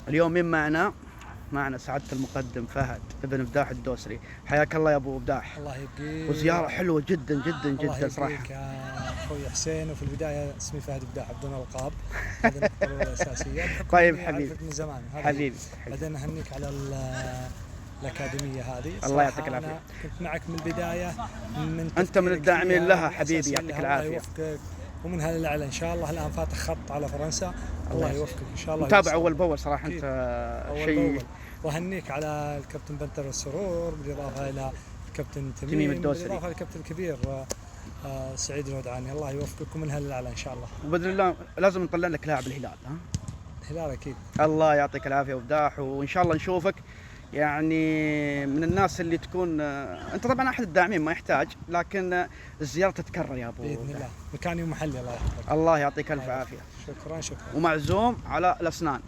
اليوم مين معنا؟ معنا سعادة المقدم فهد ابن بداح الدوسري. حياك الله يا ابو بداح. الله يبقيك. وزيارة حلوة جدا جدا جدا صراحة. الله يبقيك يا اخوي حسين. وفي البدايه اسمي فهد بداح بدون القاب، هذه النقطه الأولى الاساسيه. طيب حبيبي من زمان حبيبي. بعدين اهنيك على الاكاديميه هذه. الله يعطيك العافية. أنا كنت معك من البدايه، انت من الداعمين لها حبيبي، يعطيك الله العافية. يوفقك. ومن هذا الاعلى ان شاء الله الان فاتح خط على فرنسا، الله يوفقك ان شاء الله. متابع اول باول صراحة انت شيء. واهنيك على الكابتن بنتر والسرور، بالاضافه الى الكابتن تميم الدوسري، بالاضافه للكابتن الكبير سعيد الودعاني. الله يوفقكم من هالاعلى ان شاء الله. وباذن الله لازم نطلع لك لاعب الهلال. ها الهلال اكيد. الله يعطيك العافيه وبداح، وان شاء الله نشوفك يعني من الناس اللي تكون انت طبعا احد الداعمين ما يحتاج، لكن الزياره تتكرر يا ابو باذن الله. مكاني ومحلي. الله يحفظك. الله يعطيك الف عافيه. شكرا. ومعزوم على الاسنان.